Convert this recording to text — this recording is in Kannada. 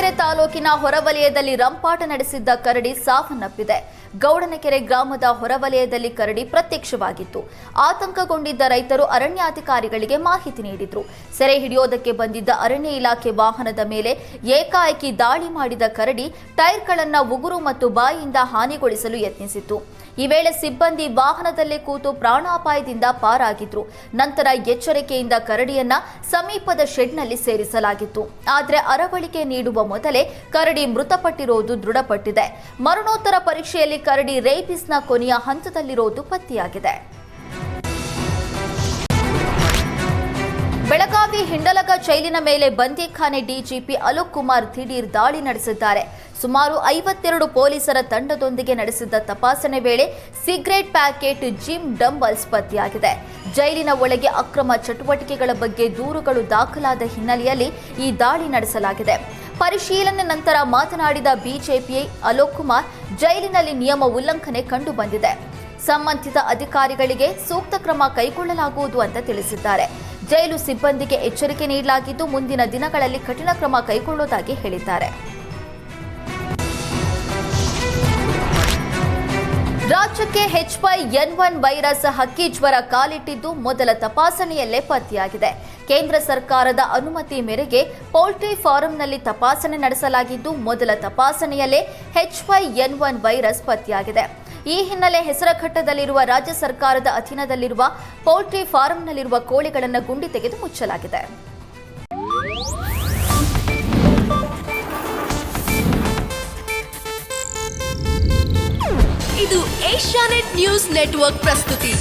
ದಾವಣಗೆರೆ ತಾಲೂಕಿನ ಹೊರವಲಯದಲ್ಲಿ ರಂಪಾಟ ನಡೆಸಿದ್ದ ಕರಡಿ ಸಾವನ್ನಪ್ಪಿದೆ. ಗೌಡನಕೆರೆ ಗ್ರಾಮದ ಹೊರವಲಯದಲ್ಲಿ ಕರಡಿ ಪ್ರತ್ಯಕ್ಷವಾಗಿತ್ತು. ಆತಂಕಗೊಂಡಿದ್ದ ರೈತರು ಅರಣ್ಯಾಧಿಕಾರಿಗಳಿಗೆ ಮಾಹಿತಿ ನೀಡಿದ್ರು. ಸೆರೆ ಹಿಡಿಯೋದಕ್ಕೆ ಬಂದಿದ್ದ ಅರಣ್ಯ ಇಲಾಖೆ ವಾಹನದ ಮೇಲೆ ಏಕಾಏಕಿ ದಾಳಿ ಮಾಡಿದ ಕರಡಿ ಟೈರ್ಗಳನ್ನು ಉಗುರು ಮತ್ತು ಬಾಯಿಯಿಂದ ಹಾನಿಗೊಳಿಸಲು ಯತ್ನಿಸಿತ್ತು. ಈ ವೇಳೆ ಸಿಬ್ಬಂದಿ ವಾಹನದಲ್ಲೇ ಕೂತು ಪ್ರಾಣಾಪಾಯದಿಂದ ಪಾರಾಗಿದ್ರು. ನಂತರ ಎಚ್ಚರಿಕೆಯಿಂದ ಕರಡಿಯನ್ನ ಸಮೀಪದ ಶೆಡ್ನಲ್ಲಿ ಸೇರಿಸಲಾಗಿತ್ತು. ಆದರೆ ಅರವಳಿಕೆ ನೀಡುವ ಮೊದಲೇ ಕರಡಿ ಮೃತಪಟ್ಟಿರುವುದು ದೃಢಪಟ್ಟಿದೆ. ಮರಣೋತ್ತರ ಪರೀಕ್ಷೆಯಲ್ಲಿ ಕರಡಿ ರೇಬಿಸ್ನ ಕೊನೆಯ ಹಂತದಲ್ಲಿರುವುದು ಪತ್ತೆಯಾಗಿದೆ. ಬೆಳಗಾವಿ ಹಿಂಡಲಗ ಜೈಲಿನ ಮೇಲೆ ಬಂದೀಖಾನೆ ಡಿಜಿಪಿ ಅಲೋಕ್ ಕುಮಾರ್ ದಿಢೀರ್ ದಾಳಿ ನಡೆಸಿದ್ದಾರೆ. ಸುಮಾರು 52 ಪೊಲೀಸರ ತಂಡದೊಂದಿಗೆ ನಡೆಸಿದ್ದ ತಪಾಸಣೆ ವೇಳೆ ಸಿಗರೇಟ್ ಪ್ಯಾಕೆಟ್, ಜಿಮ್ ಡಂಬಲ್ಸ್ ಪತ್ತೆಯಾಗಿದೆ. ಜೈಲಿನ ಒಳಗೆ ಅಕ್ರಮ ಚಟುವಟಿಕೆಗಳ ಬಗ್ಗೆ ದೂರುಗಳು ದಾಖಲಾದ ಹಿನ್ನೆಲೆಯಲ್ಲಿ ಈ ದಾಳಿ ನಡೆಸಲಾಗಿದೆ. ಪರಿಶೀಲನೆ ನಂತರ ಮಾತನಾಡಿದ ಬಿಜೆಪಿ ಅಲೋಕ್ ಕುಮಾರ್, ಜೈಲಿನಲ್ಲಿ ನಿಯಮ ಉಲ್ಲಂಘನೆ ಕಂಡು ಬಂದಿದೆ. ಸಂಬಂಧಿತ ಅಧಿಕಾರಿಗಳಿಗೆ ಸೂಕ್ತ ಕ್ರಮ ಕೈಗೊಳ್ಳಲಾಗುವುದು ಅಂತ ತಿಳಿಸಿದ್ದಾರೆ. ಜೈಲು ಸಿಬ್ಬಂದಿಗೆ ಎಚ್ಚರಿಕೆ ನೀಡಲಾಗಿದ್ದು ಮುಂದಿನ ದಿನಗಳಲ್ಲಿ ಕಠಿಣ ಕ್ರಮ ಕೈಗೊಳ್ಳುವುದಾಗಿ ಹೇಳಿದ್ದಾರೆ. ರಾಜ್ಯಕ್ಕೆ H5N1 ವೈರಸ್ ಹಕ್ಕಿ ಜ್ವರ ಕಾಲಿಟ್ಟಿದ್ದು ಮೊದಲ ತಪಾಸಣೆಯಲ್ಲೇ ಪತ್ತೆಯಾಗಿದೆ. ಕೇಂದ್ರ ಸರ್ಕಾರದ ಅನುಮತಿ ಮೇರೆಗೆ ಪೌಲ್ಟ್ರಿ ಫಾರಂನಲ್ಲಿ ತಪಾಸಣೆ ನಡೆಸಲಾಗಿದ್ದು ಮೊದಲ ತಪಾಸಣೆಯಲ್ಲೇ H5N1 ವೈರಸ್ ಪತ್ತೆಯಾಗಿದೆ. ಈ ಹಿನ್ನೆಲೆ ಹೆಸರಘಟ್ಟದಲ್ಲಿರುವ ರಾಜ್ಯ ಸರ್ಕಾರದ ಅಧೀನದಲ್ಲಿರುವ ಪೌಲ್ಟ್ರಿ ಫಾರಂನಲ್ಲಿರುವ ಕೋಳಿಗಳನ್ನು ಗುಂಡಿ ತೆಗೆದು ಮುಚ್ಚಲಾಗಿದೆ. ಇದು ಏಷ್ಯಾನೆಟ್ ನ್ಯೂಸ್ ನೆಟ್ವರ್ಕ್ ಪ್ರಸ್ತುತಿ.